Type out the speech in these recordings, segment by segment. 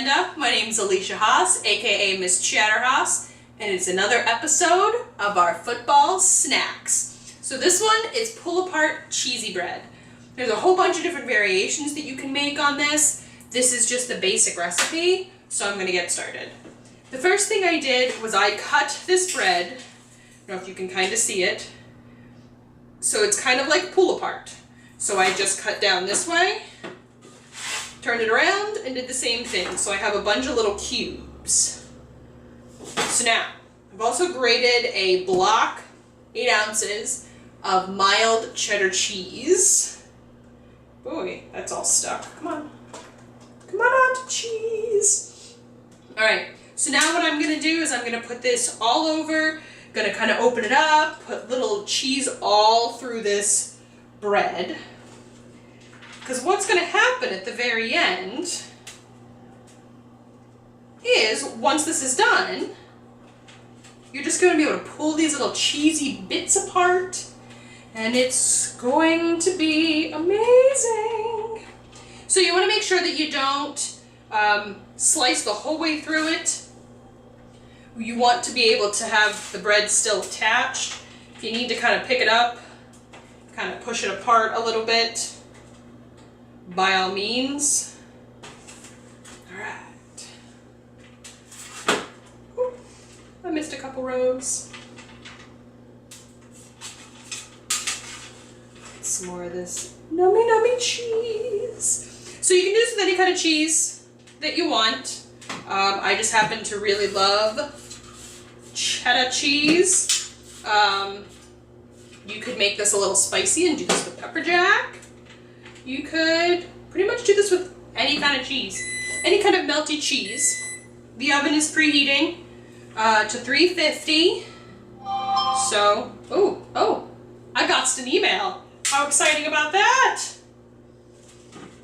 Amanda. My name's Alicia Haas, aka Miss Chatterhaas, and it's another episode of our football snacks. So this one is pull apart cheesy bread. There's a whole bunch of different variations that you can make on this. This is just the basic recipe, so I'm gonna get started. The first thing I did was I cut this bread. I don't know if you can kind of see it. So it's kind of like pull apart. So I just cut down this way, turned it around, and did the same thing. So I have a bunch of little cubes. So now, I've also grated a block, 8 ounces, of mild cheddar cheese. Boy, that's all stuck. Come on. Come on to cheese. Alright, so now what I'm going to do is I'm going to put this all over, going to kind of open it up, put little cheese all through this bread. Because what's going to happen at the very end is, once this is done, you're just going to be able to pull these little cheesy bits apart, and it's going to be amazing. So you want to make sure that you don't slice the whole way through it. You want to be able to have the bread still attached. If you need to kind of pick it up, kind of push it apart a little bit, by all means. Alright. I missed a couple rows. Get some more of this nummy cheese. So you can do this with any kind of cheese that you want. I just happen to really love cheddar cheese. You could make this a little spicy and do this with pepper jack. You could pretty much do this with any kind of cheese. Any kind of melty cheese. The oven is preheating to 350. So, oh, I got an email. How exciting about that?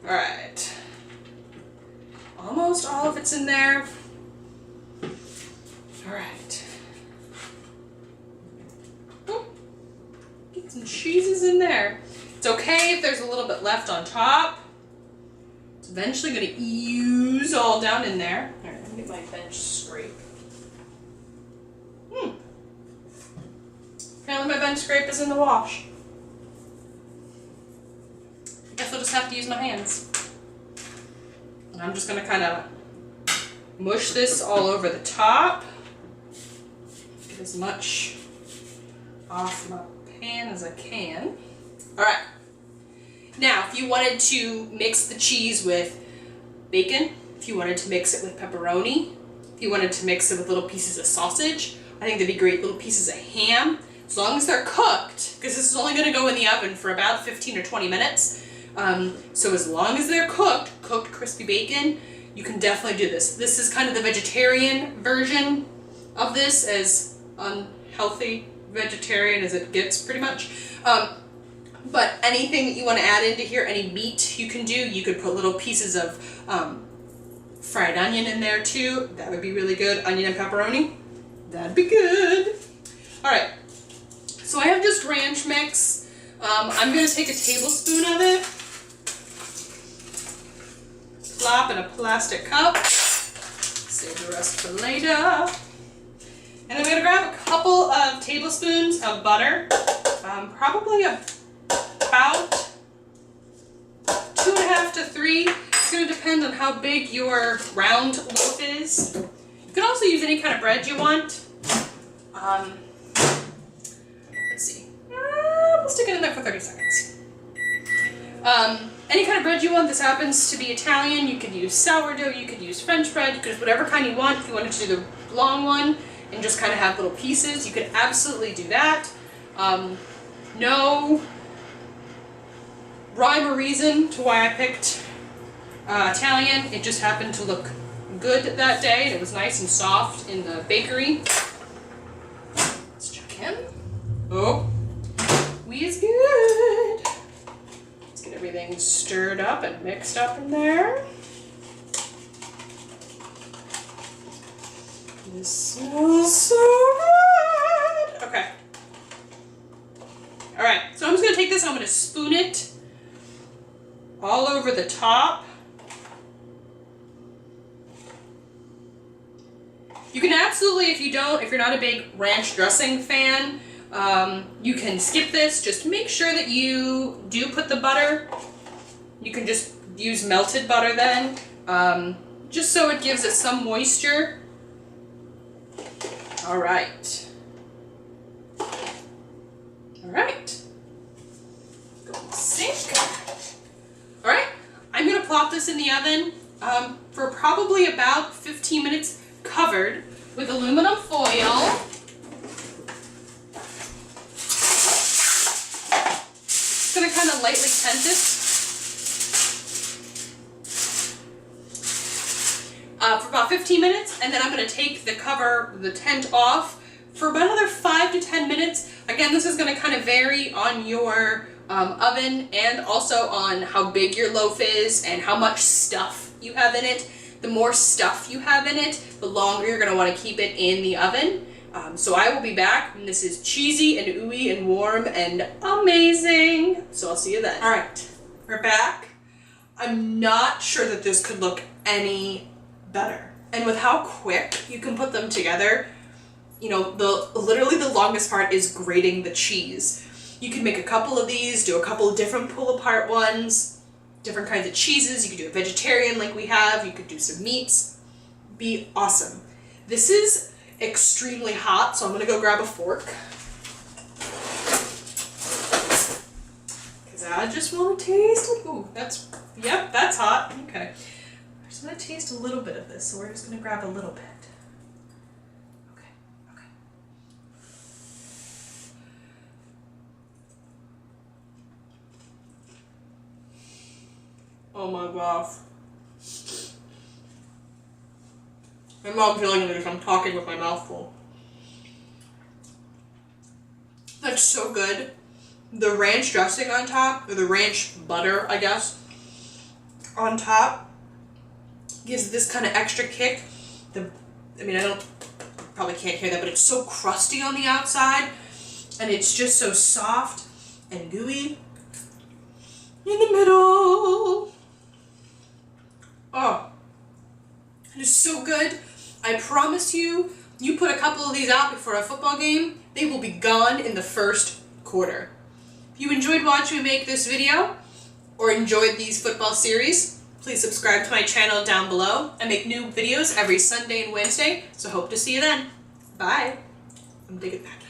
All right. Almost all of it's in there. All right. Oh, get some cheeses in there. It's okay if there's a little bit left on top. It's eventually going to ooze all down in there. All right, let me get my bench scrape. Apparently my bench scrape is in the wash. I guess I'll just have to use my hands. And I'm just going to kind of mush this all over the top. Get as much off my pan as I can. Alright, now if you wanted to mix the cheese with bacon, if you wanted to mix it with pepperoni, if you wanted to mix it with little pieces of sausage, I think they'd be great little pieces of ham, as long as they're cooked, because this is only going to go in the oven for about 15 or 20 minutes. So as long as they're cooked crispy bacon, you can definitely do this. This is kind of the vegetarian version of this, as unhealthy vegetarian as it gets pretty much. But anything that you want to add into here, any meat you can do. You could put little pieces of fried onion in there too. That would be really good. Onion and pepperoni. That'd be good. Alright, so I have just ranch mix. I'm going to take a tablespoon of it, plop in a plastic cup, save the rest for later. And I'm going to grab a couple of tablespoons of butter, probably about 2.5 to 3. It's going to depend on how big your round loaf is. You can also use any kind of bread you want. Let's see. We'll stick it in there for 30 seconds. Any kind of bread you want. This happens to be Italian. You could use sourdough. You could use French bread. You could use whatever kind you want. If you wanted to do the long one and just kind of have little pieces, you could absolutely do that. No rhyme or reason to why I picked Italian. It just happened to look good that day, and it was nice and soft in the bakery. Let's check in. Oh, we is good. Let's get everything stirred up and mixed up in there. This smells so good. Okay. Alright, so I'm just going to take this and I'm going to spoon it all over the top. You can absolutely, if you're not a big ranch dressing fan, you can skip this. Just make sure that you do put the butter. You can just use melted butter then, just so it gives it some moisture. All right. All right. Go in the sink. All right. I'm gonna plop this in the oven for probably about 15 minutes, covered with aluminum foil. Just gonna kind of lightly tent this. For about 15 minutes, and then I'm going to take the cover, the tent off for about another 5 to 10 minutes. Again, this is going to kind of vary on your oven and also on how big your loaf is and how much stuff you have in it. The more stuff you have in it, the longer you're going to want to keep it in the oven. So I will be back, and this is cheesy and ooey and warm and amazing. So I'll see you then. All right, we're back. I'm not sure that this could look any better. And with how quick you can put them together, you know, literally the longest part is grating the cheese. You can make a couple of these, do a couple of different pull apart ones, different kinds of cheeses. You could do a vegetarian like we have. You could do some meats. Be awesome. This is extremely hot, so I'm gonna go grab a fork. Cause I just want to taste it. Ooh, yep, that's hot. Okay. I'm just going to taste a little bit of this, so we're just going to grab a little bit. Okay, okay. Oh my gosh. My mom's yelling at me because I'm talking with my mouth full. That's so good. The ranch dressing on top, or the ranch butter, I guess, on top, gives this kind of extra kick. I probably can't hear that, but it's so crusty on the outside, and it's just so soft and gooey in the middle. Oh, it is so good. I promise you, you put a couple of these out before a football game, they will be gone in the first quarter. If you enjoyed watching me make this video, or enjoyed these football series, please subscribe to my channel down below. I make new videos every Sunday and Wednesday, so hope to see you then. Bye. I'm digging back.